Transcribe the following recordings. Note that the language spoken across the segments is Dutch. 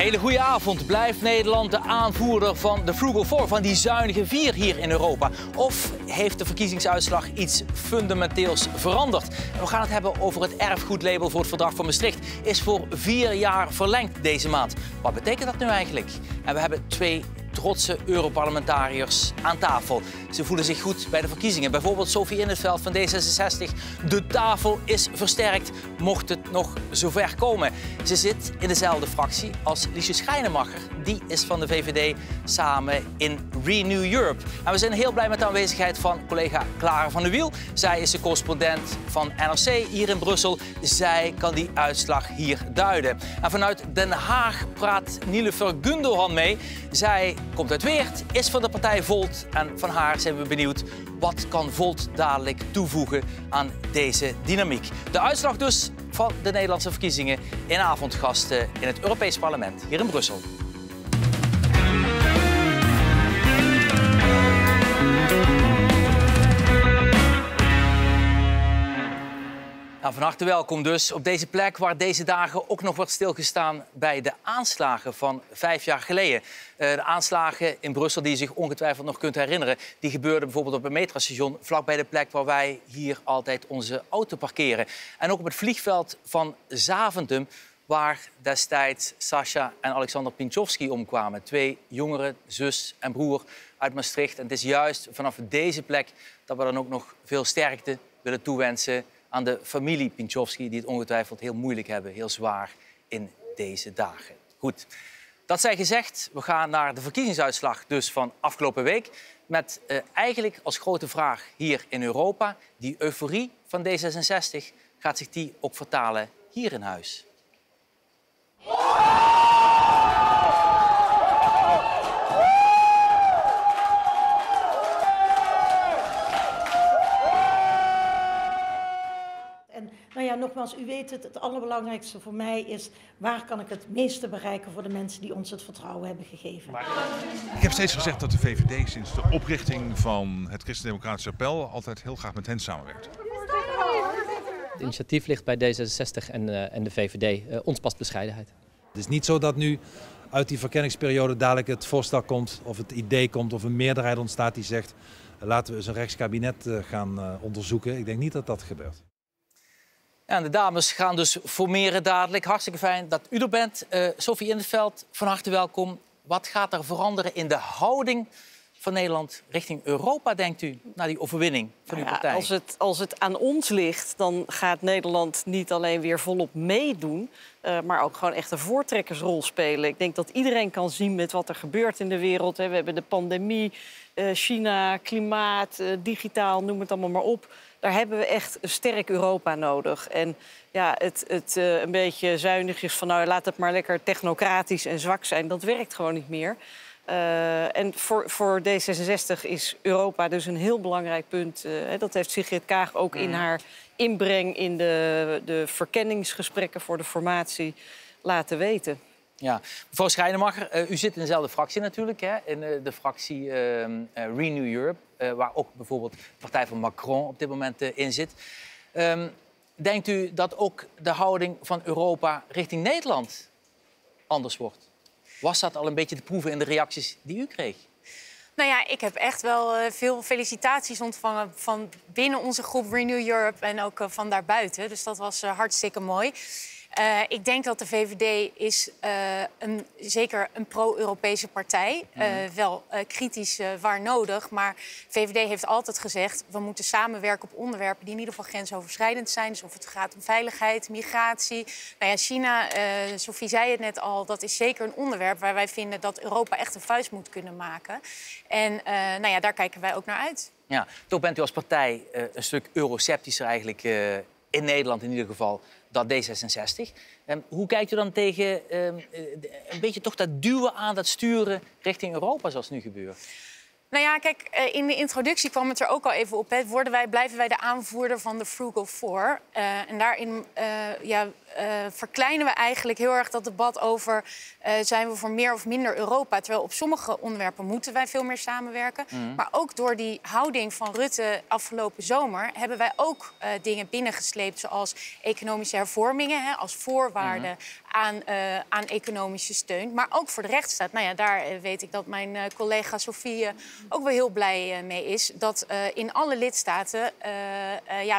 hele goede avond. Blijft Nederland de aanvoerder van de Frugal Four, van die zuinige vier hier in Europa? Of heeft de verkiezingsuitslag iets fundamenteels veranderd? We gaan het hebben over het erfgoedlabel voor het Verdrag van Maastricht. Is voor 4 jaar verlengd deze maand. Wat betekent dat nu eigenlijk? En we hebben 2 trotse Europarlementariërs aan tafel. Ze voelen zich goed bij de verkiezingen. Bijvoorbeeld Sophie In 't Veld van D66. De tafel is versterkt, mocht het nog zover komen. Ze zit in dezelfde fractie als Liesje Schrijnemacher. Die is van de VVD samen in Renew Europe. En we zijn heel blij met de aanwezigheid van collega Clara van der Wiel. Zij is de correspondent van NRC hier in Brussel. Zij kan die uitslag hier duiden. En vanuit Den Haag praat Nilefer Gundogan mee. Zij komt uit Weert, is van de partij Volt. En van haar zijn we benieuwd, wat kan Volt dadelijk toevoegen aan deze dynamiek? De uitslag dus van de Nederlandse verkiezingen in avondgasten in het Europees Parlement hier in Brussel. Nou, van harte welkom dus op deze plek waar deze dagen ook nog wordt stilgestaan bij de aanslagen van 5 jaar geleden. De aanslagen in Brussel die je zich ongetwijfeld nog kunt herinneren, die gebeurden bijvoorbeeld op een metrostation vlakbij de plek waar wij hier altijd onze auto parkeren. En ook op het vliegveld van Zaventem, waar destijds Sasha en Alexander Pińczowski omkwamen. 2 jongeren, zus en broer uit Maastricht. En het is juist vanaf deze plek dat we dan ook nog veel sterkte willen toewensen aan de familie Pińczowski, die het ongetwijfeld heel moeilijk hebben, heel zwaar in deze dagen. Goed, dat zij gezegd, we gaan naar de verkiezingsuitslag dus van afgelopen week. Met eigenlijk als grote vraag hier in Europa, die euforie van D66, gaat zich die ook vertalen hier in huis? Nou ja, nogmaals, u weet het allerbelangrijkste voor mij is, waar kan ik het meeste bereiken voor de mensen die ons het vertrouwen hebben gegeven. Ik heb steeds gezegd dat de VVD sinds de oprichting van het Christen-Democratisch Appel altijd heel graag met hen samenwerkt. Het initiatief ligt bij D66 en de VVD. Ons past bescheidenheid. Het is niet zo dat nu uit die verkenningsperiode dadelijk het voorstel komt of het idee komt of een meerderheid ontstaat die zegt, laten we eens een rechtskabinet gaan onderzoeken. Ik denk niet dat dat gebeurt. Ja, de dames gaan dus formeren dadelijk. Hartstikke fijn dat u er bent. Sophie In 't Veld, van harte welkom. Wat gaat er veranderen in de houding van Nederland richting Europa, denkt u, na die overwinning van uw partij? Als het aan ons ligt, dan gaat Nederland niet alleen weer volop meedoen, maar ook gewoon echt een voortrekkersrol spelen. Ik denk dat iedereen kan zien met wat er gebeurt in de wereld. We hebben de pandemie, China, klimaat, digitaal, noem het allemaal maar op. Daar hebben we echt een sterk Europa nodig. En ja, het een beetje zuinig is van, nou, laat het maar lekker technocratisch en zwak zijn. Dat werkt gewoon niet meer. En voor D66 is Europa dus een heel belangrijk punt. Dat heeft Sigrid Kaag ook in haar inbreng in de verkenningsgesprekken voor de formatie laten weten. Ja, mevrouw Schrijnemacher, u zit in dezelfde fractie natuurlijk, hè? In de fractie Renew Europe, waar ook bijvoorbeeld de partij van Macron op dit moment in zit. Denkt u dat ook de houding van Europa richting Nederland anders wordt? Was dat al een beetje te proeven in de reacties die u kreeg? Nou ja, ik heb echt wel veel felicitaties ontvangen van binnen onze groep Renew Europe en ook van daarbuiten. Dus dat was hartstikke mooi. Ik denk dat de VVD is zeker een pro-Europese partij. Wel kritisch waar nodig. Maar VVD heeft altijd gezegd, we moeten samenwerken op onderwerpen die in ieder geval grensoverschrijdend zijn. Dus of het gaat om veiligheid, migratie. Nou ja, China, Sophie zei het net al, dat is zeker een onderwerp waar wij vinden dat Europa echt een vuist moet kunnen maken. En nou ja, daar kijken wij ook naar uit. Ja, toch bent u als partij een stuk euroceptischer eigenlijk in Nederland in ieder geval dan D66. Hoe kijkt u dan tegen een beetje toch dat duwen aan, dat sturen richting Europa zoals nu gebeurt? Nou ja, kijk, in de introductie kwam het er ook al even op. Blijven wij de aanvoerder van de Frugal Four? En daarin verkleinen we eigenlijk heel erg dat debat over... zijn we voor meer of minder Europa? Terwijl op sommige onderwerpen moeten wij veel meer samenwerken. Maar ook door die houding van Rutte afgelopen zomer... hebben wij ook dingen binnengesleept, zoals economische hervormingen... als voorwaarde aan economische steun. Maar ook voor de rechtsstaat. Nou ja, daar weet ik dat mijn collega Sofie ook wel heel blij mee is... dat in alle lidstaten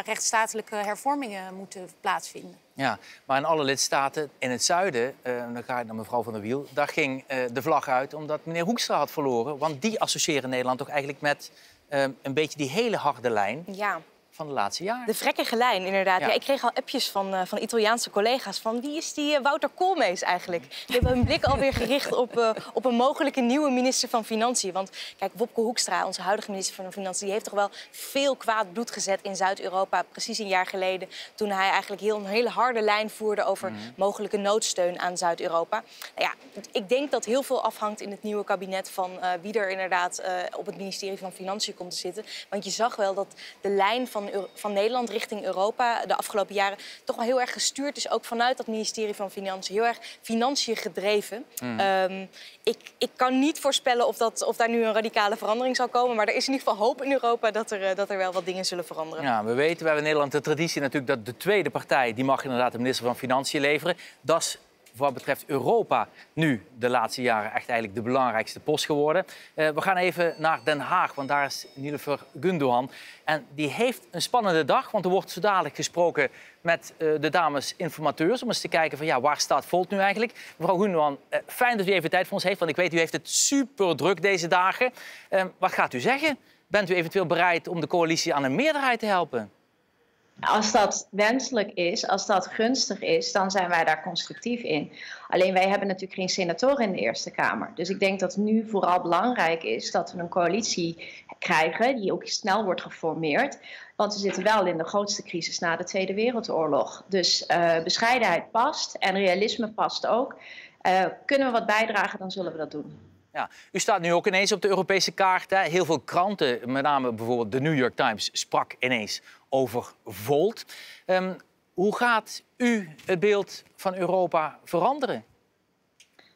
rechtsstatelijke hervormingen moeten plaatsvinden. Ja, maar in alle lidstaten in het zuiden, dan ga ik naar mevrouw Van der Wiel... daar ging de vlag uit omdat meneer Hoekstra had verloren. Want die associëren Nederland toch eigenlijk met een beetje die hele harde lijn... Ja. Van de laatste jaren. De vrekkige lijn, inderdaad. Ja. Ja, ik kreeg al appjes van Italiaanse collega's van wie is die Wouter Koolmees eigenlijk? Die hebben hun blik alweer gericht op een mogelijke nieuwe minister van Financiën. Want kijk, Wopke Hoekstra, onze huidige minister van Financiën, die heeft toch wel veel kwaad bloed gezet in Zuid-Europa. Precies een jaar geleden, toen hij eigenlijk een hele harde lijn voerde over mogelijke noodsteun aan Zuid-Europa. Nou ja, ik denk dat heel veel afhangt in het nieuwe kabinet van wie er inderdaad op het ministerie van Financiën komt te zitten. Want je zag wel dat de lijn van Nederland richting Europa de afgelopen jaren toch wel heel erg gestuurd is. Ook vanuit dat ministerie van Financiën. Heel erg financiën gedreven. Ik kan niet voorspellen of daar nu een radicale verandering zal komen. Maar er is in ieder geval hoop in Europa dat er wel wat dingen zullen veranderen. Ja, we weten, we hebben in Nederland de traditie natuurlijk dat de tweede partij... die mag inderdaad de minister van Financiën leveren. Dat is wat betreft Europa nu de laatste jaren echt eigenlijk de belangrijkste post geworden. We gaan even naar Den Haag, want daar is Nilofer Gundogan. En die heeft een spannende dag, want er wordt zo dadelijk gesproken met de dames informateurs... om eens te kijken van waar staat Volt nu eigenlijk. Mevrouw Gundogan, fijn dat u even tijd voor ons heeft, want ik weet u heeft het super druk deze dagen. Wat gaat u zeggen? Bent u eventueel bereid om de coalitie aan een meerderheid te helpen? Als dat wenselijk is, als dat gunstig is, dan zijn wij daar constructief in. Alleen wij hebben natuurlijk geen senatoren in de Eerste Kamer. Dus ik denk dat het nu vooral belangrijk is dat we een coalitie krijgen die ook snel wordt geformeerd. Want we zitten wel in de grootste crisis na de Tweede Wereldoorlog. Dus bescheidenheid past en realisme past ook. Kunnen we wat bijdragen, dan zullen we dat doen. Ja, u staat nu ook ineens op de Europese kaart. Hè. Heel veel kranten, met name bijvoorbeeld de New York Times, sprak ineens over Volt. Hoe gaat u het beeld van Europa veranderen?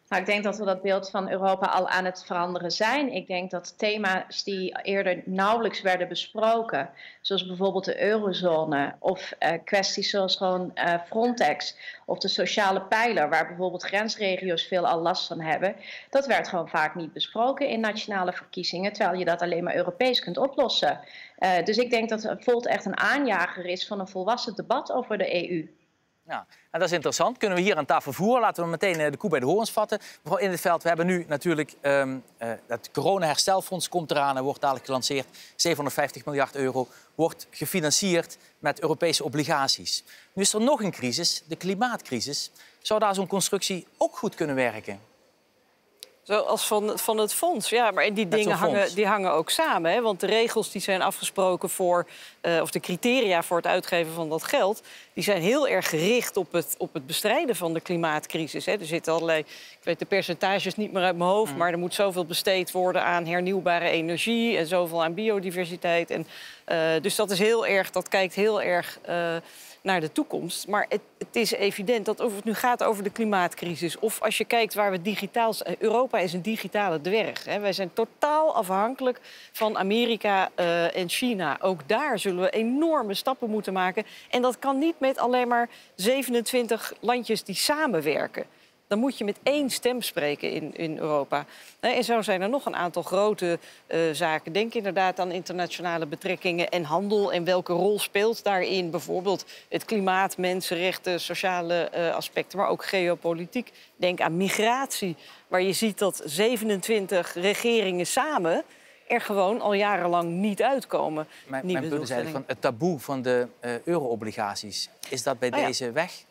Nou, ik denk dat we dat beeld van Europa al aan het veranderen zijn. Ik denk dat thema's die eerder nauwelijks werden besproken, zoals bijvoorbeeld de eurozone of kwesties zoals gewoon Frontex of de sociale pijler, waar bijvoorbeeld grensregio's veel al last van hebben, dat werd gewoon vaak niet besproken in nationale verkiezingen, terwijl je dat alleen maar Europees kunt oplossen. Dus ik denk dat Volt echt een aanjager is van een volwassen debat over de EU. Ja, en dat is interessant. Kunnen we hier aan tafel voeren? Laten we meteen de koe bij de horens vatten. Mevrouw In 't Veld, we hebben nu natuurlijk het corona-herstelfonds komt eraan en wordt dadelijk gelanceerd. 750 miljard euro wordt gefinancierd met Europese obligaties. Nu is er nog een crisis, de klimaatcrisis. Zou daar zo'n constructie ook goed kunnen werken? Zoals van het fonds, ja. Maar die dingen hangen ook samen. Hè? Want de regels die zijn afgesproken voor... of de criteria voor het uitgeven van dat geld... die zijn heel erg gericht op het bestrijden van de klimaatcrisis. Hè? Er zitten allerlei... Ik weet de percentages niet meer uit mijn hoofd... maar er moet zoveel besteed worden aan hernieuwbare energie... en zoveel aan biodiversiteit. En, dus dat is heel erg... Dat kijkt heel erg... naar de toekomst. Maar het is evident dat of het nu gaat over de klimaatcrisis... of als je kijkt waar we digitaal... Europa is een digitale dwerg. Hè. Wij zijn totaal afhankelijk van Amerika en China. Ook daar zullen we enorme stappen moeten maken. En dat kan niet met alleen maar 27 landjes die samenwerken. Dan moet je met één stem spreken in Europa. En zo zijn er nog een aantal grote zaken. Denk inderdaad aan internationale betrekkingen en handel. En welke rol speelt daarin bijvoorbeeld het klimaat, mensenrechten, sociale aspecten, maar ook geopolitiek. Denk aan migratie, waar je ziet dat 27 regeringen samen er gewoon al jarenlang niet uitkomen. Mijn punt is eigenlijk van het taboe van de euro-obligaties. Is dat bij deze weg?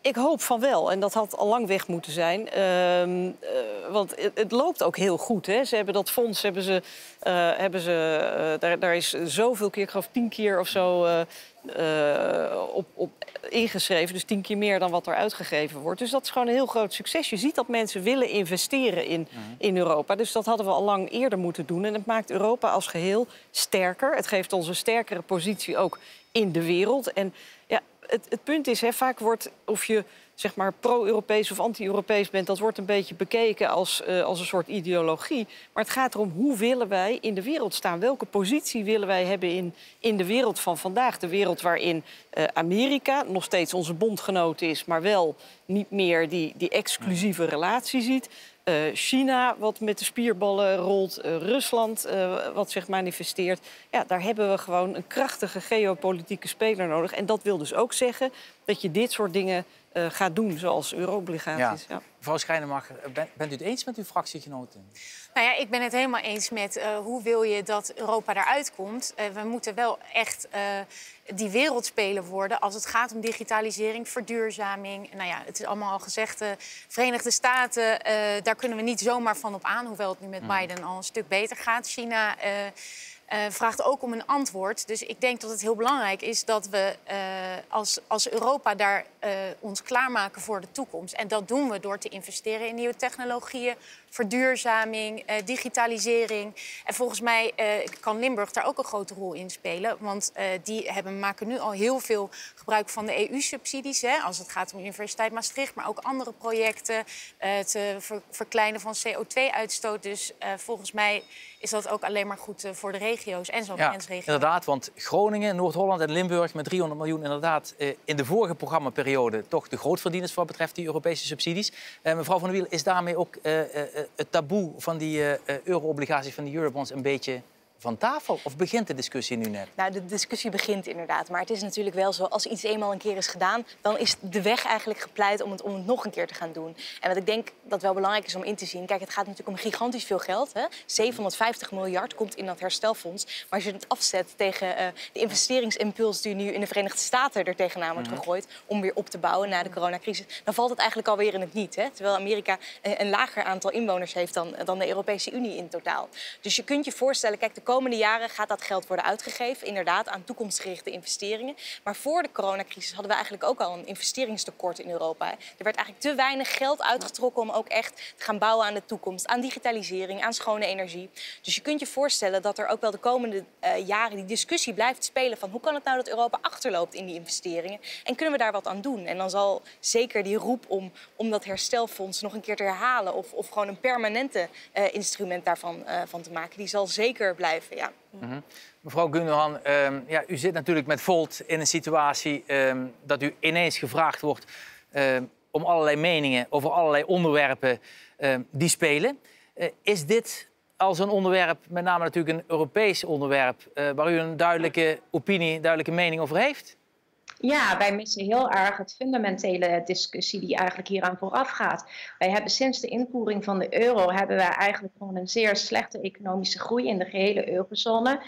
Ik hoop van wel. En dat had al lang weg moeten zijn. Want het loopt ook heel goed. Hè. Ze hebben dat fonds, daar is zoveel keer, ik geloof 10 keer of zo op ingeschreven. Dus 10 keer meer dan wat er uitgegeven wordt. Dus dat is gewoon een heel groot succes. Je ziet dat mensen willen investeren in Europa. Dus dat hadden we al lang eerder moeten doen. En het maakt Europa als geheel sterker. Het geeft ons een sterkere positie ook in de wereld. En ja, het punt is, vaak wordt of je zeg maar pro-Europees of anti-Europees bent, dat wordt een beetje bekeken als een soort ideologie. Maar het gaat erom, hoe willen wij in de wereld staan? Welke positie willen wij hebben in de wereld van vandaag? De wereld waarin Amerika nog steeds onze bondgenoot is, maar wel niet meer die exclusieve relatie ziet. China, wat met de spierballen rolt. Rusland, wat zich manifesteert. Ja, daar hebben we gewoon een krachtige geopolitieke speler nodig. En dat wil dus ook zeggen dat je dit soort dingen gaat doen, zoals euro-obligaties. Ja. Mevrouw Schrijnemacher, bent u het eens met uw fractiegenoten? Nou ja, ik ben het helemaal eens met hoe wil je dat Europa eruit komt. We moeten wel echt die wereldspeler worden als het gaat om digitalisering, verduurzaming. Nou ja, het is allemaal al gezegd, Verenigde Staten, daar kunnen we niet zomaar van op aan. Hoewel het nu met Biden al een stuk beter gaat. China vraagt ook om een antwoord. Dus ik denk dat het heel belangrijk is dat we als Europa daar ons klaarmaken voor de toekomst. En dat doen we door te investeren in nieuwe technologieën, verduurzaming, digitalisering. En volgens mij kan Limburg daar ook een grote rol in spelen. Want die maken nu al heel veel gebruik van de EU-subsidies. Als het gaat om de Universiteit Maastricht, maar ook andere projecten. Het verkleinen van CO2-uitstoot. Dus volgens mij is dat ook alleen maar goed voor de regio's en zo'n grensregio. Inderdaad, want Groningen, Noord-Holland en Limburg met 300 miljoen inderdaad in de vorige programmaperiode toch de grootverdieners wat betreft die Europese subsidies. Mevrouw Van der Wiel, is daarmee ook het taboe van die euro-obligaties van die Eurobonds een beetje van tafel? Of begint de discussie nu net? Nou, de discussie begint inderdaad. Maar het is natuurlijk wel zo, als iets eenmaal een keer is gedaan, dan is de weg eigenlijk gepleit om het nog een keer te gaan doen. En wat ik denk dat wel belangrijk is om in te zien, kijk, het gaat natuurlijk om gigantisch veel geld. 750 miljard komt in dat herstelfonds. Maar als je het afzet tegen de investeringsimpuls die nu in de Verenigde Staten er tegenaan wordt gegooid om weer op te bouwen na de coronacrisis, dan valt het eigenlijk alweer in het niet. Terwijl Amerika een lager aantal inwoners heeft dan de Europese Unie in totaal. Dus je kunt je voorstellen, kijk, de komende jaren gaat dat geld worden uitgegeven, inderdaad, aan toekomstgerichte investeringen. Maar voor de coronacrisis hadden we eigenlijk ook al een investeringstekort in Europa. Er werd eigenlijk te weinig geld uitgetrokken om ook echt te gaan bouwen aan de toekomst, aan digitalisering, aan schone energie. Dus je kunt je voorstellen dat er ook wel de komende jaren die discussie blijft spelen van hoe kan het nou dat Europa achterloopt in die investeringen en kunnen we daar wat aan doen? En dan zal zeker die roep om dat herstelfonds nog een keer te herhalen of gewoon een permanente instrument daarvan van te maken, die zal zeker blijven. Ja. Mevrouw Gundogan, u zit natuurlijk met Volt in een situatie dat u ineens gevraagd wordt om allerlei meningen over allerlei onderwerpen die spelen. Is dit als een onderwerp, met name natuurlijk een Europees onderwerp, waar u een duidelijke opinie, duidelijke mening over heeft? Ja, wij missen heel erg het fundamentele discussie die eigenlijk hieraan vooraf gaat. Wij hebben sinds de invoering van de euro hebben wij eigenlijk gewoon een zeer slechte economische groei in de gehele eurozone.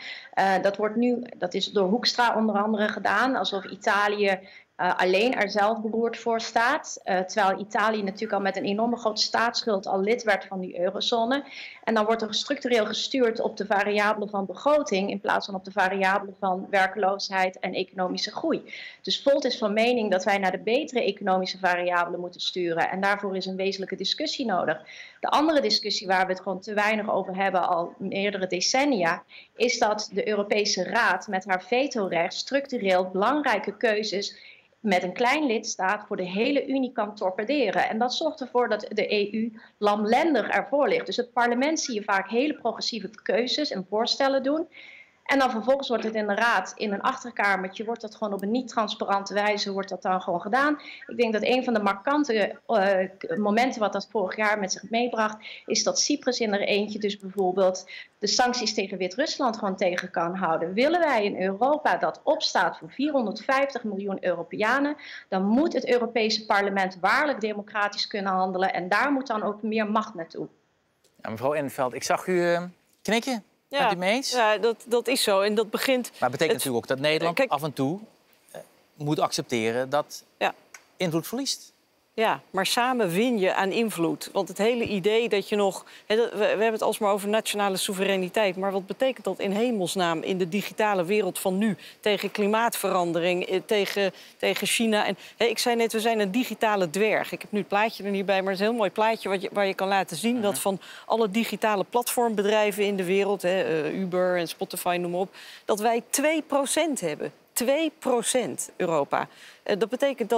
Dat is door Hoekstra onder andere gedaan, alsof Italië alleen er zelf beroerd voor staat. Terwijl Italië natuurlijk al met een enorme grote staatsschuld al lid werd van die eurozone. En dan wordt er structureel gestuurd op de variabelen van begroting in plaats van op de variabelen van werkloosheid en economische groei. Dus Volt is van mening dat wij naar de betere economische variabelen moeten sturen. En daarvoor is een wezenlijke discussie nodig. De andere discussie waar we het gewoon te weinig over hebben al meerdere decennia, is dat de Europese Raad met haar vetorecht structureel belangrijke keuzes met een klein lidstaat voor de hele Unie kan torpederen. En dat zorgt ervoor dat de EU lamlendig ervoor ligt. Dus het parlement zie je vaak hele progressieve keuzes en voorstellen doen. En dan vervolgens wordt het in de Raad, in een achterkamertje, wordt dat gewoon op een niet-transparante wijze, wordt dat dan gewoon gedaan. Ik denk dat een van de markante momenten wat dat vorig jaar met zich meebracht, is dat Cyprus in er eentje dus bijvoorbeeld de sancties tegen Wit-Rusland gewoon tegen kan houden. Willen wij in Europa dat opstaat voor 450 miljoen Europeanen, dan moet het Europese parlement waarlijk democratisch kunnen handelen en daar moet dan ook meer macht naartoe. Ja, mevrouw Inneveld, ik zag u knikken. Ja, bent u mee eens? Ja, dat is zo. En dat begint. Maar het betekent natuurlijk ook dat Nederland af en toe moet accepteren dat invloed verliest. Ja, maar samen win je aan invloed. Want het hele idee dat je nog... we hebben het alsmaar over nationale soevereiniteit. Maar wat betekent dat in hemelsnaam in de digitale wereld van nu? Tegen klimaatverandering, tegen China. En, ik zei net, we zijn een digitale dwerg. Ik heb nu het plaatje er niet bij, maar het is een heel mooi plaatje waar je kan laten zien dat van alle digitale platformbedrijven in de wereld, Uber en Spotify, noem maar op, dat wij 2% hebben. 2% Europa. Dat betekent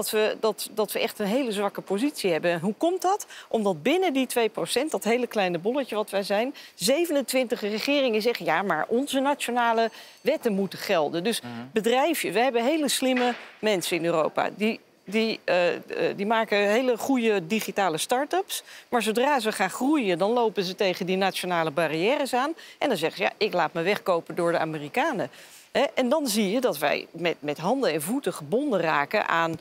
dat we echt een hele zwakke positie hebben. En hoe komt dat? Omdat binnen die 2%, dat hele kleine bolletje wat wij zijn, 27 regeringen zeggen, ja, maar onze nationale wetten moeten gelden. Dus bedrijfjes, we hebben hele slimme mensen in Europa. Die maken hele goede digitale start-ups. Maar zodra ze gaan groeien, dan lopen ze tegen die nationale barrières aan. En dan zeggen ze, ja, ik laat me wegkopen door de Amerikanen. En dan zie je dat wij met handen en voeten gebonden raken aan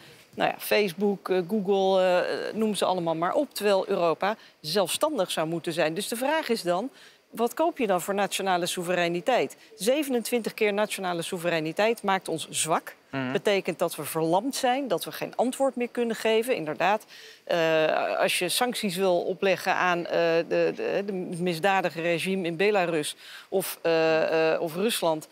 Facebook, Google, noem ze allemaal maar op. Terwijl Europa zelfstandig zou moeten zijn. Dus de vraag is dan, wat koop je dan voor nationale soevereiniteit? 27 keer nationale soevereiniteit maakt ons zwak. Betekent dat we verlamd zijn, dat we geen antwoord meer kunnen geven. Inderdaad, als je sancties wil opleggen aan het misdadige regime in Belarus of Rusland,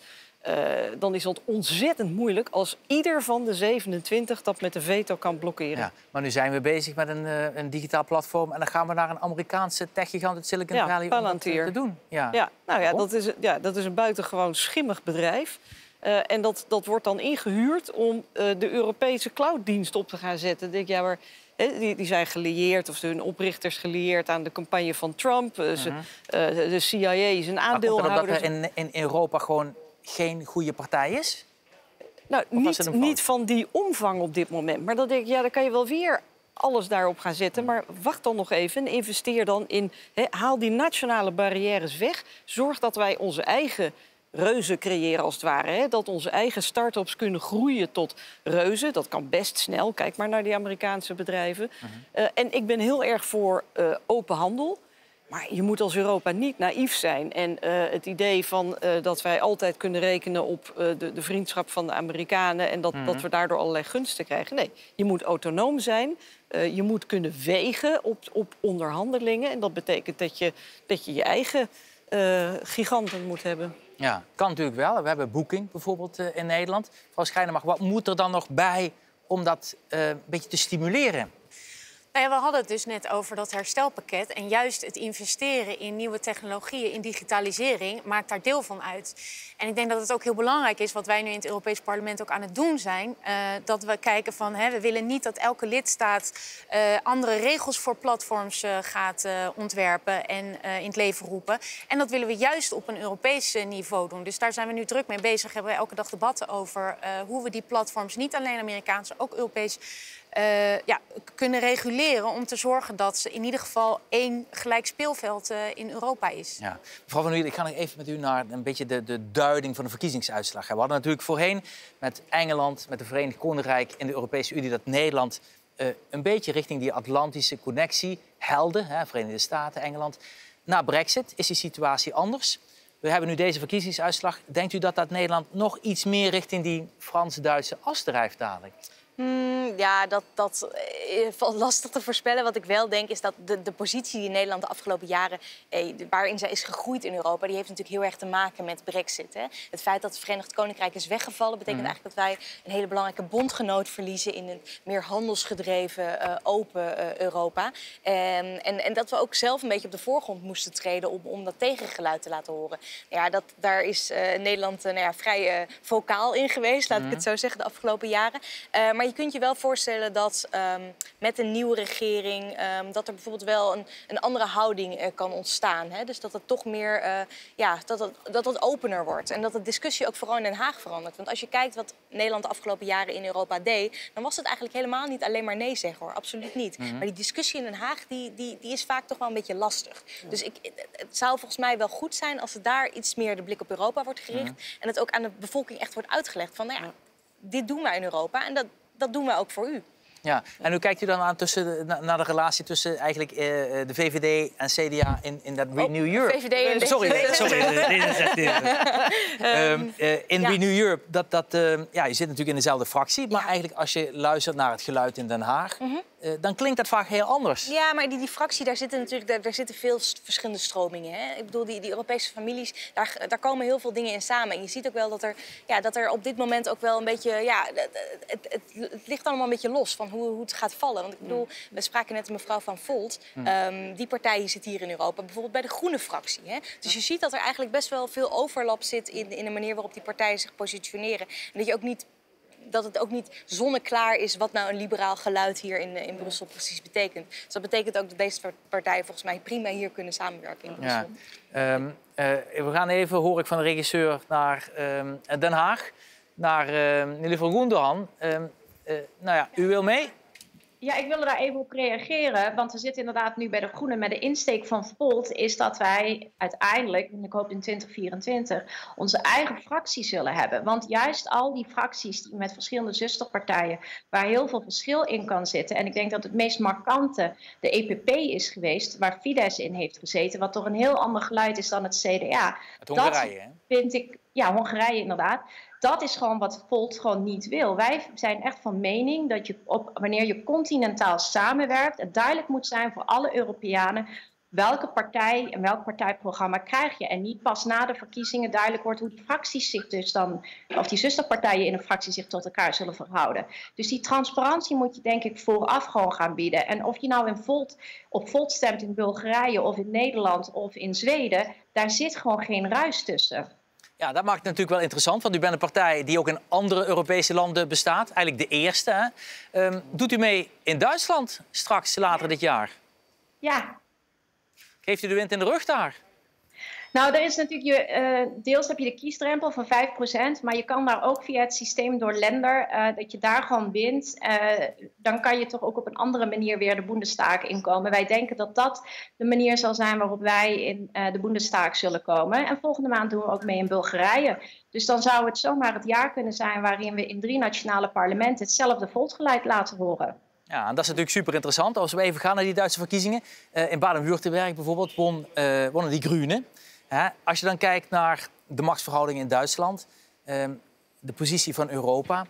dan is het ontzettend moeilijk als ieder van de 27 dat met de veto kan blokkeren. Ja, maar nu zijn we bezig met een digitaal platform en dan gaan we naar een Amerikaanse techgigant uit Silicon Valley om dat te doen. Dat is een buitengewoon schimmig bedrijf. En dat wordt dan ingehuurd om de Europese clouddienst op te gaan zetten. Dan denk ik, ja, maar die zijn gelieerd, of hun oprichters gelieerd aan de campagne van Trump. De CIA is een aandeelhouder. Maar komt dat er in Europa gewoon geen goede partij is? Nou, niet van die omvang op dit moment. Maar dan denk ik, ja, dan kan je wel weer alles daarop gaan zetten. Maar wacht dan nog even en investeer dan in, haal die nationale barrières weg. Zorg dat wij onze eigen reuzen creëren, als het ware. Dat onze eigen start-ups kunnen groeien tot reuzen. Dat kan best snel. Kijk maar naar die Amerikaanse bedrijven. En ik ben heel erg voor open handel. Maar je moet als Europa niet naïef zijn. En het idee van dat wij altijd kunnen rekenen op de vriendschap van de Amerikanen en dat we daardoor allerlei gunsten krijgen. Nee, je moet autonoom zijn. Je moet kunnen wegen op onderhandelingen. En dat betekent dat je je eigen giganten moet hebben. Ja, kan natuurlijk wel. We hebben Booking bijvoorbeeld in Nederland. Mevrouw Schrijnemacher, wat moet er dan nog bij om dat een beetje te stimuleren? Nou ja, we hadden het dus net over dat herstelpakket. En juist het investeren in nieuwe technologieën, in digitalisering, maakt daar deel van uit. En ik denk dat het ook heel belangrijk is, wat wij nu in het Europees Parlement ook aan het doen zijn, dat we kijken van, we willen niet dat elke lidstaat andere regels voor platforms gaat ontwerpen en in het leven roepen. En dat willen we juist op een Europees niveau doen. Dus daar zijn we nu druk mee bezig. Hebben we elke dag debatten over hoe we die platforms, niet alleen Amerikaans, ook Europees, kunnen reguleren om te zorgen dat ze in ieder geval één gelijk speelveld in Europa is. Ja. Mevrouw Van Uyl, ik ga nog even met u naar een beetje de duiding van de verkiezingsuitslag. We hadden natuurlijk voorheen met Engeland, met het Verenigd Koninkrijk in de Europese Unie, dat Nederland een beetje richting die Atlantische connectie helde, Verenigde Staten, Engeland. Na Brexit is die situatie anders. We hebben nu deze verkiezingsuitslag. Denkt u dat Nederland nog iets meer richting die Frans-Duitse as drijft dadelijk? Dat valt lastig te voorspellen. Wat ik wel denk is dat de positie die Nederland de afgelopen jaren, waarin zij is gegroeid in Europa, die heeft natuurlijk heel erg te maken met Brexit. Hè? Het feit dat het Verenigd Koninkrijk is weggevallen betekent eigenlijk dat wij een hele belangrijke bondgenoot verliezen in een meer handelsgedreven, open Europa. En dat we ook zelf een beetje op de voorgrond moesten treden om dat tegengeluid te laten horen. Ja, daar is Nederland vrij vocaal in geweest, laat ik het zo zeggen, de afgelopen jaren. Maar je kunt je wel voorstellen dat met een nieuwe regering dat er bijvoorbeeld wel een andere houding kan ontstaan. Hè? Dus dat het toch meer dat het opener wordt. En dat de discussie ook vooral in Den Haag verandert. Want als je kijkt wat Nederland de afgelopen jaren in Europa deed, dan was het eigenlijk helemaal niet alleen maar nee zeggen, hoor. Absoluut niet. Maar die discussie in Den Haag die is vaak toch wel een beetje lastig. Dus het zou volgens mij wel goed zijn als er daar iets meer de blik op Europa wordt gericht. En het ook aan de bevolking echt wordt uitgelegd van, dit doen wij in Europa en dat doen wij ook voor u. Ja, en hoe kijkt u dan aan naar de relatie tussen eigenlijk de VVD en CDA in dat Renew Europe? VVD en Sorry. In Renew Europe, je zit natuurlijk in dezelfde fractie, maar eigenlijk als je luistert naar het geluid in Den Haag, dan klinkt dat vaak heel anders. Ja, maar die fractie, daar zitten veel verschillende stromingen. Hè? Ik bedoel, die Europese families, daar komen heel veel dingen in samen. En je ziet ook wel dat er op dit moment ook wel een beetje, het ligt allemaal een beetje los van hoe het gaat vallen. Want ik bedoel, we spraken net mevrouw Van Volt. Die partij zit hier in Europa, bijvoorbeeld bij de Groene fractie. Hè? Dus je ziet dat er eigenlijk best wel veel overlap zit in de manier waarop die partijen zich positioneren. En dat je ook niet dat het ook niet zonneklaar is wat nou een liberaal geluid hier in Brussel precies betekent. Dus dat betekent ook dat deze partijen volgens mij prima hier kunnen samenwerken in Brussel. Ja. We gaan even, hoor ik van de regisseur, naar Den Haag. Naar Nilüfer Gundogan. Nou ja, u wil mee? Ja, ik wilde daar even op reageren, want we zitten inderdaad nu bij de Groenen met de insteek van Volt is dat wij uiteindelijk, en ik hoop in 2024, onze eigen fractie zullen hebben. Want juist al die fracties die met verschillende zusterpartijen, waar heel veel verschil in kan zitten, en ik denk dat het meest markante de EPP is geweest, waar Fidesz in heeft gezeten, wat toch een heel ander geluid is dan het CDA. Het Hongarije, hè? Vind ik, ja, Hongarije inderdaad. Dat is gewoon wat Volt gewoon niet wil. Wij zijn echt van mening dat je wanneer je continentaal samenwerkt, het duidelijk moet zijn voor alle Europeanen welke partij en welk partijprogramma krijg je. En niet pas na de verkiezingen duidelijk wordt hoe die fracties zich dus dan, of die zusterpartijen in een fractie zich tot elkaar zullen verhouden. Dus die transparantie moet je denk ik vooraf gewoon gaan bieden. En of je nou op Volt stemt in Bulgarije of in Nederland of in Zweden, daar zit gewoon geen ruis tussen. Ja, dat maakt het natuurlijk wel interessant, want u bent een partij die ook in andere Europese landen bestaat. Eigenlijk de eerste. Hè? Doet u mee in Duitsland straks, later dit jaar? Ja. Geeft u de wind in de rug daar? Nou, er is natuurlijk deels heb je de kiesdrempel van 5%, maar je kan daar ook via het systeem door Länder, dat je daar gewoon wint. Dan kan je toch ook op een andere manier weer de Bundestag inkomen. Wij denken dat dat de manier zal zijn waarop wij in de Bundestag zullen komen. En volgende maand doen we ook mee in Bulgarije. Dus dan zou het zomaar het jaar kunnen zijn waarin we in 3 nationale parlementen hetzelfde volksgeluid laten horen. Ja, en dat is natuurlijk super interessant. Als we even gaan naar die Duitse verkiezingen. In Baden-Württemberg bijvoorbeeld wonnen die Groenen. Als je dan kijkt naar de machtsverhoudingen in Duitsland, de positie van Europa,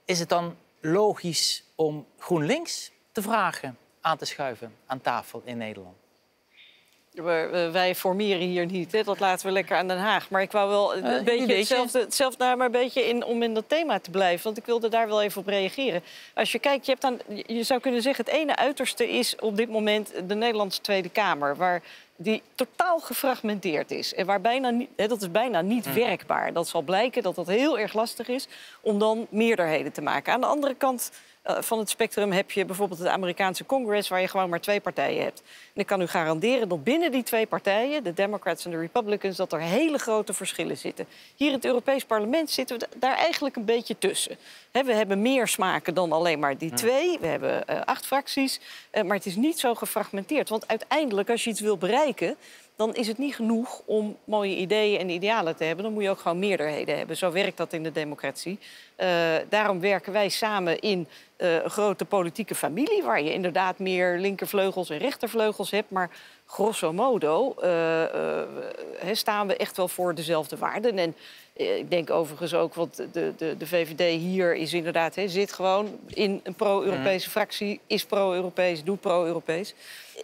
is het dan logisch om GroenLinks te vragen aan te schuiven aan tafel in Nederland? Wij formeren hier niet, hè? Dat laten we lekker aan Den Haag. Maar ik wou wel een beetje hetzelfde maar een beetje om in dat thema te blijven. Want ik wilde daar wel even op reageren. Als je kijkt, je zou kunnen zeggen, het ene uiterste is op dit moment de Nederlandse Tweede Kamer, waar die totaal gefragmenteerd is. En waar dat is bijna niet werkbaar. Dat zal blijken dat dat heel erg lastig is om dan meerderheden te maken. Aan de andere kant van het spectrum heb je bijvoorbeeld het Amerikaanse Congress, waar je gewoon maar 2 partijen hebt. En ik kan u garanderen dat binnen die 2 partijen, de Democrats en de Republicans, dat er hele grote verschillen zitten. Hier in het Europees Parlement zitten we daar eigenlijk een beetje tussen. We hebben meer smaken dan alleen maar die 2. We hebben 8 fracties, maar het is niet zo gefragmenteerd. Want uiteindelijk, als je iets wil bereiken, dan is het niet genoeg om mooie ideeën en idealen te hebben. Dan moet je ook gewoon meerderheden hebben. Zo werkt dat in de democratie. Daarom werken wij samen in een grote politieke familie, waar je inderdaad meer linkervleugels en rechtervleugels hebt. Maar grosso modo staan we echt wel voor dezelfde waarden. En ik denk overigens ook, want de VVD hier is inderdaad, zit gewoon in een pro-Europese fractie, is pro-Europees, doet pro-Europees.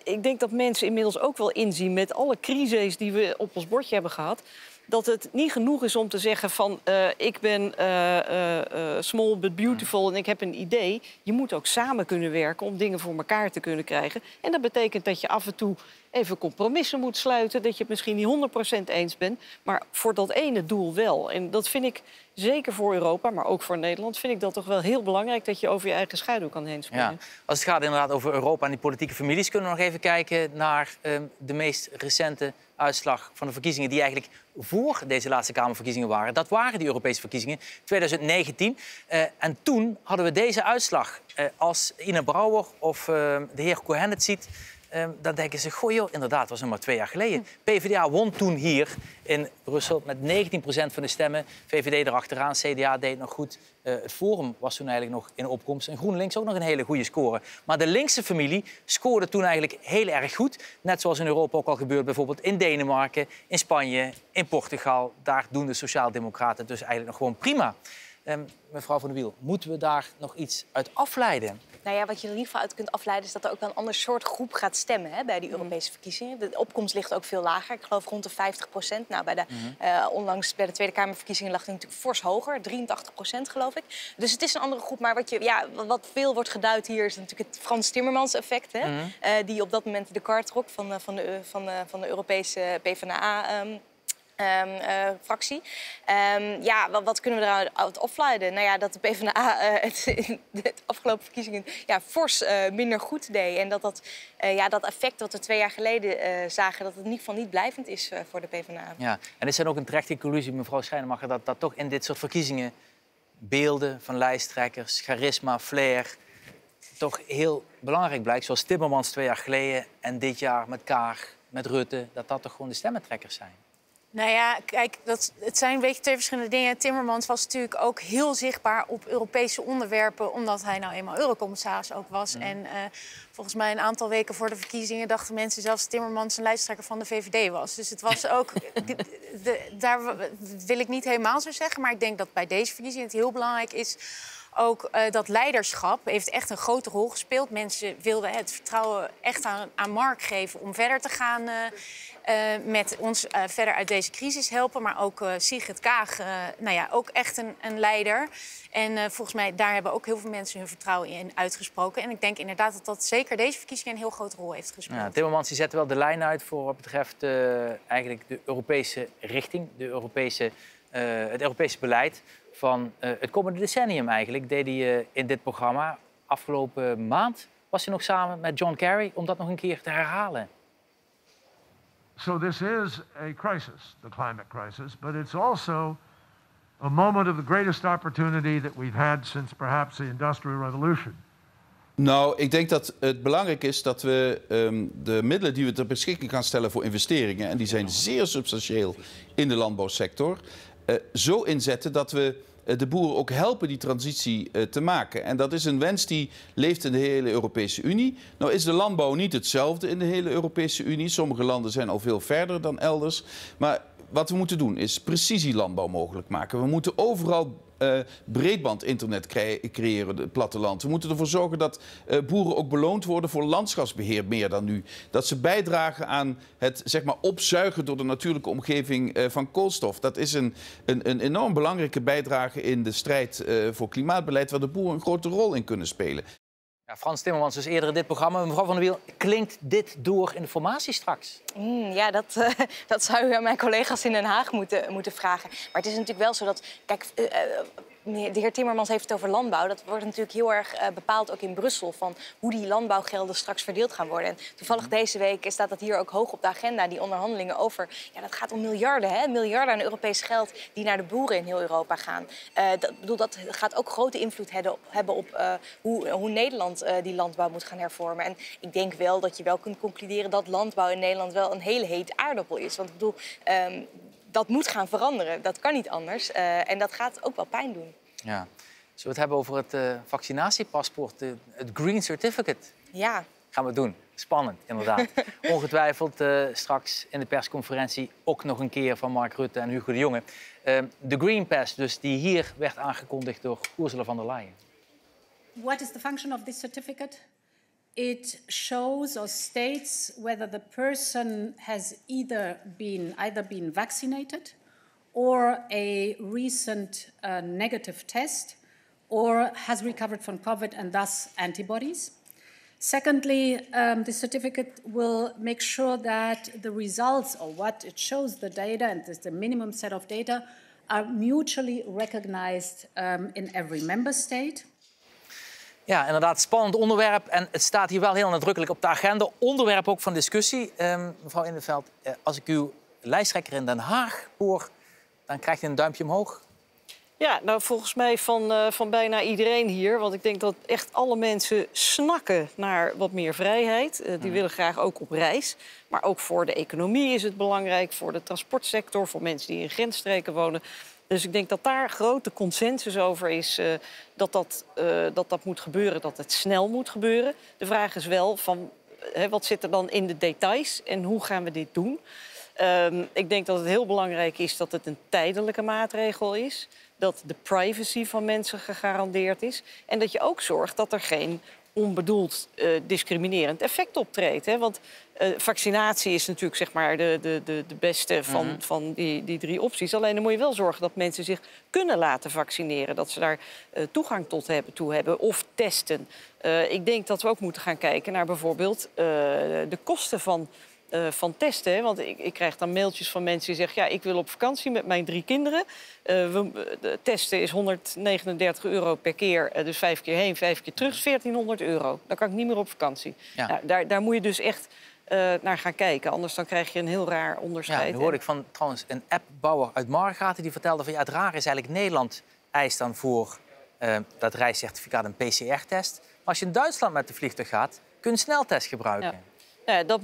Ik denk dat mensen inmiddels ook wel inzien met alle crises die we op ons bordje hebben gehad, dat het niet genoeg is om te zeggen van ik ben small but beautiful en ik heb een idee. Je moet ook samen kunnen werken om dingen voor elkaar te kunnen krijgen. En dat betekent dat je af en toe even compromissen moet sluiten, dat je het misschien niet 100% eens bent, maar voor dat ene doel wel. En dat vind ik, zeker voor Europa, maar ook voor Nederland, vind ik dat toch wel heel belangrijk, dat je over je eigen schaduw kan heen springen. Ja. Als het gaat inderdaad over Europa en die politieke families, kunnen we nog even kijken naar de meest recente uitslag van de verkiezingen die eigenlijk voor deze laatste Kamerverkiezingen waren. Dat waren die Europese verkiezingen, 2019. En toen hadden we deze uitslag. Als Ina Brouwer of de heer Cohen het ziet, dan denken ze, goh joh, inderdaad, dat was nog maar 2 jaar geleden. PvdA won toen hier in Brussel met 19% van de stemmen. VVD erachteraan, CDA deed nog goed. Het Forum was toen eigenlijk nog in opkomst. En GroenLinks ook nog een hele goede score. Maar de linkse familie scoorde toen eigenlijk heel erg goed. Net zoals in Europa ook al gebeurt, bijvoorbeeld in Denemarken, in Spanje, in Portugal. Daar doen de Sociaaldemocraten dus eigenlijk nog gewoon prima. Mevrouw Van der Wiel, moeten we daar nog iets uit afleiden? Nou ja, wat je er in ieder geval uit kunt afleiden is dat er ook wel een ander soort groep gaat stemmen bij die Europese verkiezingen. De opkomst ligt ook veel lager. Ik geloof rond de 50%. Nou, onlangs bij de Tweede Kamerverkiezingen lag het natuurlijk fors hoger. 83% geloof ik. Dus het is een andere groep. Maar wat veel wordt geduid hier is natuurlijk het Frans Timmermans effect. Die op dat moment de kar trok van de Europese PvdA fractie. Wat kunnen we eruit opleiden? Nou ja, dat de PvdA de afgelopen verkiezingen fors minder goed deed. En dat effect dat we 2 jaar geleden zagen, dat het in ieder geval niet blijvend is voor de PvdA. Ja, en is er ook een terechte conclusie, mevrouw Schrijnemacher, dat toch in dit soort verkiezingen beelden van lijsttrekkers, charisma, flair, toch heel belangrijk blijkt, zoals Timmermans 2 jaar geleden en dit jaar met Kaag, met Rutte, dat toch gewoon de stemmentrekkers zijn? Nou ja, kijk, het zijn een beetje 2 verschillende dingen. Timmermans was natuurlijk ook heel zichtbaar op Europese onderwerpen, omdat hij nou eenmaal eurocommissaris ook was. En volgens mij een aantal weken voor de verkiezingen dachten mensen zelfs dat Timmermans een lijsttrekker van de VVD was. Dus het was ook, daar wil ik niet helemaal zo zeggen, maar ik denk dat bij deze verkiezingen het heel belangrijk is. Ook dat leiderschap heeft echt een grote rol gespeeld. Mensen wilden het vertrouwen echt aan Mark geven om verder te gaan met ons verder uit deze crisis helpen. Maar ook Sigrid Kaag, ook echt een leider. En volgens mij, daar hebben ook heel veel mensen hun vertrouwen in uitgesproken. En ik denk inderdaad dat zeker deze verkiezingen een heel grote rol heeft gespeeld. Ja, Timmermans zet wel de lijn uit voor wat betreft eigenlijk de Europese richting, het Europese beleid. Van het komende decennium eigenlijk, deed hij in dit programma. Afgelopen maand was hij nog samen met John Kerry om dat nog een keer te herhalen. So this is a crisis, the climate crisis, but it's also a moment of the greatest opportunity that we've had since perhaps the Industrial Revolution. Nou, ik denk dat het belangrijk is dat we de middelen die we ter beschikking gaan stellen voor investeringen, en die zijn zeer substantieel in de landbouwsector, zo inzetten dat we de boeren ook helpen die transitie te maken. En dat is een wens die leeft in de hele Europese Unie. Nou is de landbouw niet hetzelfde in de hele Europese Unie. Sommige landen zijn al veel verder dan elders. Maar wat we moeten doen is precisielandbouw mogelijk maken. We moeten overal breedbandinternet creëren, het platteland. We moeten ervoor zorgen dat boeren ook beloond worden voor landschapsbeheer meer dan nu. Dat ze bijdragen aan het opzuigen door de natuurlijke omgeving van koolstof. Dat is een enorm belangrijke bijdrage in de strijd voor klimaatbeleid, waar de boeren een grote rol in kunnen spelen. Ja, Frans Timmermans dus eerder in dit programma. Mevrouw Van der Wiel, klinkt dit door in de formatie straks? Dat zou u aan mijn collega's in Den Haag moeten vragen. Maar het is natuurlijk wel zo dat... Kijk, de heer Timmermans heeft het over landbouw. Dat wordt natuurlijk heel erg bepaald ook in Brussel, van hoe die landbouwgelden straks verdeeld gaan worden. En toevallig deze week staat dat hier ook hoog op de agenda, die onderhandelingen over... Ja, dat gaat om miljarden, hè? Miljarden aan Europees geld die naar de boeren in heel Europa gaan. Dat gaat ook grote invloed hebben op hoe Nederland die landbouw moet gaan hervormen. En ik denk wel dat je wel kunt concluderen dat landbouw in Nederland wel een hele hete aardappel is. Want ik bedoel... dat moet gaan veranderen. Dat kan niet anders. En dat gaat ook wel pijn doen. Ja. Zullen we het hebben over het vaccinatiepaspoort, het Green Certificate? Ja. Gaan we doen. Spannend, inderdaad. Ongetwijfeld straks in de persconferentie ook nog een keer van Mark Rutte en Hugo de Jonge. De Green Pass, dus die hier werd aangekondigd door Ursula von der Leyen. What is the function of this certificate? It shows or states whether the person has either been vaccinated or a recent negative test or has recovered from COVID and thus antibodies. Secondly, the certificate will make sure that the results or what it shows, the data, and the minimum set of data, are mutually recognized in every member state. Ja, inderdaad, spannend onderwerp. En het staat hier wel heel nadrukkelijk op de agenda. Onderwerp ook van discussie. Mevrouw In 't Veld, als ik uw lijsttrekker in Den Haag hoor, dan krijgt u een duimpje omhoog. Ja, nou volgens mij van bijna iedereen hier. Want ik denk dat echt alle mensen snakken naar wat meer vrijheid. Die willen graag ook op reis. Maar ook voor de economie is het belangrijk. Voor de transportsector, voor mensen die in grensstreken wonen. Dus ik denk dat daar grote consensus over is dat moet gebeuren, dat het snel moet gebeuren. De vraag is wel van wat zit er dan in de details en hoe gaan we dit doen? Ik denk dat het heel belangrijk is dat het een tijdelijke maatregel is. Dat de privacy van mensen gegarandeerd is. En dat je ook zorgt dat er geen onbedoeld discriminerend effect optreedt. Hè? Want vaccinatie is natuurlijk zeg maar de beste van die 3 opties. Alleen dan moet je wel zorgen dat mensen zich kunnen laten vaccineren. Dat ze daar toegang toe hebben of testen. Ik denk dat we ook moeten gaan kijken naar bijvoorbeeld de kosten van van testen. Hè? Want ik krijg dan mailtjes van mensen die zeggen... ja, ik wil op vakantie met mijn 3 kinderen. De testen is €139 per keer. Dus 5 keer heen, 5 keer terug, is €1400. Dan kan ik niet meer op vakantie. Ja. Nou, daar moet je dus echt naar gaan kijken. Anders dan krijg je een heel raar onderscheid. Ja, nu hoorde ik van trouwens een appbouwer uit Margraten... die vertelde van ja, het rare is eigenlijk Nederland eist dan voor dat reiscertificaat een PCR-test. Maar als je in Duitsland met de vliegtuig gaat, kun je een sneltest gebruiken. Ja. Ja, dat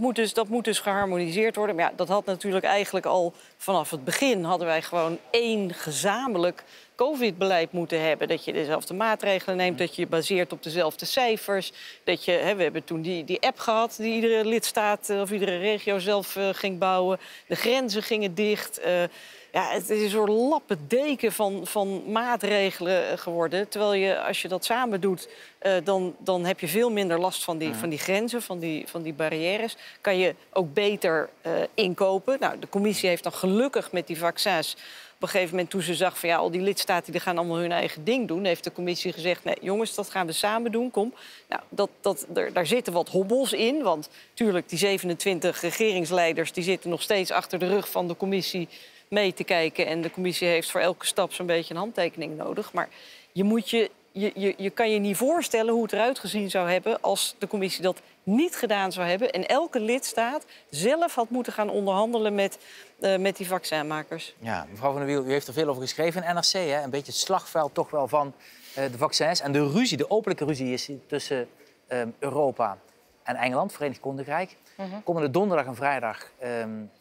moet dus geharmoniseerd worden. Maar ja, dat had natuurlijk eigenlijk al vanaf het begin... hadden wij gewoon 1 gezamenlijk COVID-beleid moeten hebben. Dat je dezelfde maatregelen neemt, dat je je baseert op dezelfde cijfers. Dat we hebben toen die app gehad die iedere lidstaat of iedere regio zelf ging bouwen. De grenzen gingen dicht. Ja, het is een soort lappendeken van maatregelen geworden. Terwijl je, als je dat samen doet, dan heb je veel minder last van die grenzen, van die barrières. Kan je ook beter inkopen. Nou, de commissie heeft dan gelukkig met die vaccins... Op een gegeven moment toen ze zag van ja, al die lidstaten die gaan allemaal hun eigen ding doen... heeft de commissie gezegd, nee jongens, dat gaan we samen doen, kom. Nou, daar zitten wat hobbels in, want natuurlijk die 27 regeringsleiders... die zitten nog steeds achter de rug van de commissie mee te kijken... en de commissie heeft voor elke stap zo'n beetje een handtekening nodig. Maar je kan je niet voorstellen hoe het eruit gezien zou hebben... als de commissie dat niet gedaan zou hebben... en elke lidstaat zelf had moeten gaan onderhandelen met die vaccinmakers. Ja, mevrouw Van der Wiel, u heeft er veel over geschreven in NRC. Hè? Een beetje het slagveld toch wel van de vaccins. En de ruzie, de openlijke ruzie is tussen Europa en Engeland, Verenigd Koninkrijk. Komende donderdag en vrijdag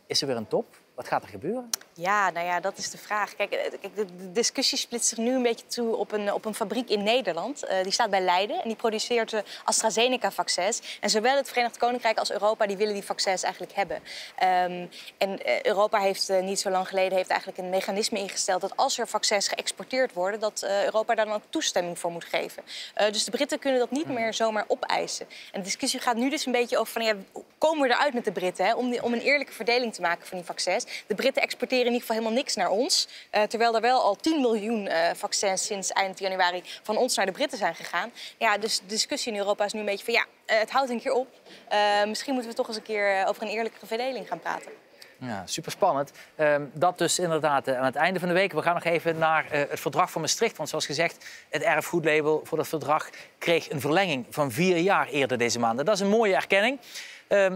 is er weer een top. Wat gaat er gebeuren? Ja, nou ja, dat is de vraag. Kijk, de discussie splitst zich nu een beetje toe op een fabriek in Nederland. Die staat bij Leiden en die produceert AstraZeneca-vaccins. En zowel het Verenigd Koninkrijk als Europa die willen die vaccins eigenlijk hebben. En Europa heeft niet zo lang geleden eigenlijk een mechanisme ingesteld... dat als er vaccins geëxporteerd worden, dat Europa daar dan ook toestemming voor moet geven. Dus de Britten kunnen dat niet meer zomaar opeisen. En de discussie gaat nu dus een beetje over van... ja, komen we eruit met de Britten, hè, om een eerlijke verdeling te maken van die vaccins. De Britten exporteren in ieder geval helemaal niks naar ons. Terwijl er wel al 10 miljoen vaccins sinds eind januari van ons naar de Britten zijn gegaan. Ja, dus de discussie in Europa is nu een beetje van ja, het houdt een keer op. Misschien moeten we toch eens een keer over een eerlijke verdeling gaan praten. Ja, superspannend. Dat dus inderdaad aan het einde van de week. We gaan nog even naar het verdrag van Maastricht. Want zoals gezegd, het erfgoedlabel voor dat verdrag kreeg een verlenging van 4 jaar eerder deze maand. Dat is een mooie erkenning.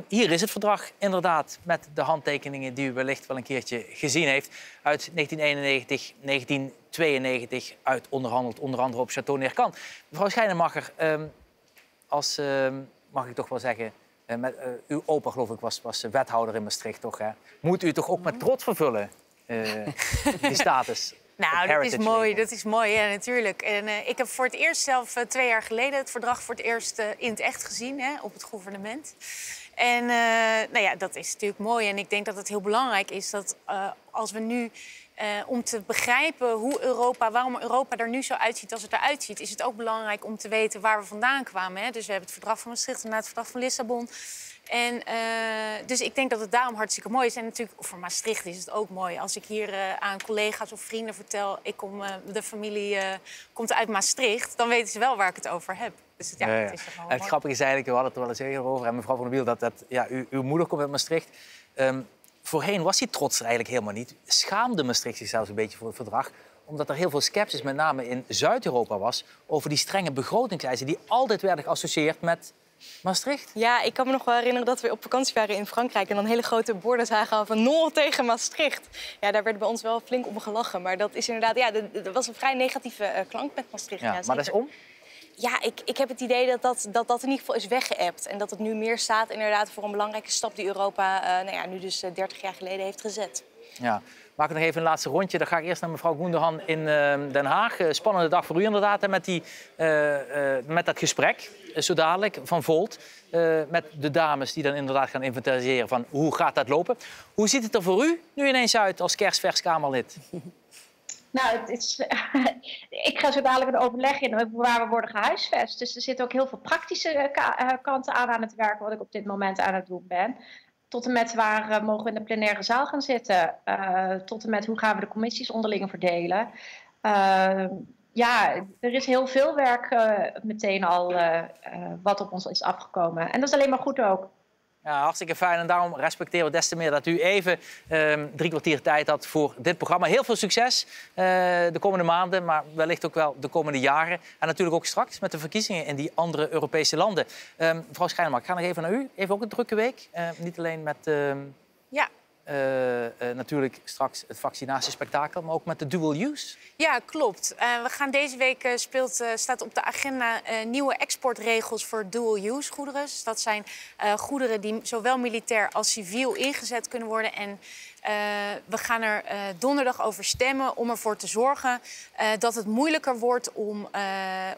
Hier is het verdrag inderdaad met de handtekeningen die u wellicht wel een keertje gezien heeft. Uit 1991, 1992, uit onderhandeld onder andere op Château Neerkant. Mevrouw Schijnemacher, mag ik toch wel zeggen... uw opa, geloof ik, was wethouder in Maastricht, toch? Hè? Moet u toch ook met trots vervullen, die status? Nou, dat is mooi, ja, natuurlijk. En ik heb voor het eerst zelf 2 jaar geleden het verdrag voor het eerst in het echt gezien, hè, op het gouvernement. En nou ja, dat is natuurlijk mooi. En ik denk dat het heel belangrijk is dat als we nu... om te begrijpen waarom Europa er nu zo uitziet als het eruit ziet... is het ook belangrijk om te weten waar we vandaan kwamen. Hè? Dus we hebben het verdrag van Maastricht en het verdrag van Lissabon. En, dus ik denk dat het daarom hartstikke mooi is. En natuurlijk voor Maastricht is het ook mooi. Als ik hier aan collega's of vrienden vertel... de familie komt uit Maastricht... dan weten ze wel waar ik het over heb. Dus ja, het is toch wel het grappige is eigenlijk, we hadden het er wel eens eerder over... en mevrouw Van der Wiel, uw moeder komt uit Maastricht... Voorheen was die trots er eigenlijk helemaal niet. Schaamde Maastricht zich zelfs een beetje voor het verdrag. Omdat er heel veel sceptisch, met name in Zuid-Europa was... over die strenge begrotingseisen die altijd werden geassocieerd met Maastricht. Ja, ik kan me nog wel herinneren dat we op vakantie waren in Frankrijk... en dan hele grote borden zagen van nul tegen Maastricht. Ja, daar werd bij ons wel flink om gelachen. Maar dat is inderdaad, ja, er was een vrij negatieve klank met Maastricht. Ja, maar dat is om? Ja, ik heb het idee dat in ieder geval is weggeëpt. En dat het nu meer staat inderdaad voor een belangrijke stap die Europa nu dus 30 jaar geleden heeft gezet. Ja, maak nog even een laatste rondje. Dan ga ik eerst naar mevrouw Goenderhan in Den Haag. Spannende dag voor u inderdaad, met dat gesprek, zo dadelijk, van Volt. Met de dames die dan inderdaad gaan inventariseren van hoe gaat dat lopen. Hoe ziet het er voor u nu ineens uit als kerstvers Kamerlid? Nou, ik ga zo dadelijk een overleg in waar we worden gehuisvest. Dus er zitten ook heel veel praktische kanten aan het werk... wat ik op dit moment aan het doen ben. Tot en met waar mogen we in de plenaire zaal gaan zitten. Tot en met hoe gaan we de commissies onderling verdelen. Ja, er is heel veel werk meteen al wat op ons is afgekomen. En dat is alleen maar goed ook. Ja, hartstikke fijn en daarom respecteren we des te meer dat u even 3 kwartier tijd had voor dit programma. Heel veel succes de komende maanden, maar wellicht ook wel de komende jaren. En natuurlijk ook straks met de verkiezingen in die andere Europese landen. Mevrouw Schrijnemacher, ik ga nog even naar u. Even ook een drukke week. Niet alleen met natuurlijk straks het vaccinatiespektakel, maar ook met de dual use. Ja, klopt. We gaan deze week staat op de agenda nieuwe exportregels voor dual-use goederen. Dus dat zijn goederen die zowel militair als civiel ingezet kunnen worden. En we gaan er donderdag over stemmen om ervoor te zorgen dat het moeilijker wordt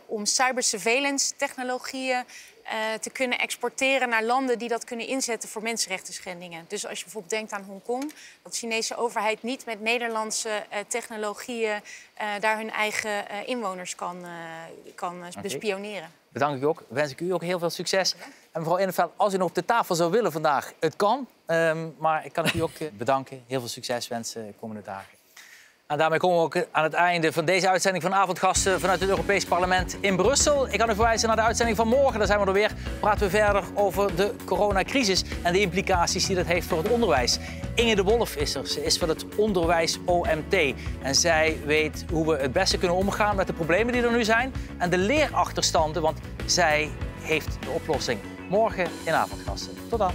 om cybersurveillance technologieën te kunnen exporteren naar landen die dat kunnen inzetten voor mensenrechtenschendingen. Dus als je bijvoorbeeld denkt aan Hongkong, dat de Chinese overheid niet met Nederlandse technologieën daar hun eigen inwoners kan bespioneren. Bedank ik ook. Wens ik u ook heel veel succes. En mevrouw Inneveld, als u nog op de tafel zou willen vandaag, het kan. Maar ik kan u ook bedanken. Heel veel succes wensen de komende dagen. En daarmee komen we ook aan het einde van deze uitzending van Avondgasten vanuit het Europees Parlement in Brussel. Ik kan u verwijzen naar de uitzending van morgen. Daar zijn we er weer. Praten we verder over de coronacrisis en de implicaties die dat heeft voor het onderwijs. Inge de Wolf is er. Ze is van het Onderwijs OMT. En zij weet hoe we het beste kunnen omgaan met de problemen die er nu zijn. En de leerachterstanden, want zij heeft de oplossing. Morgen in Avondgasten. Tot dan.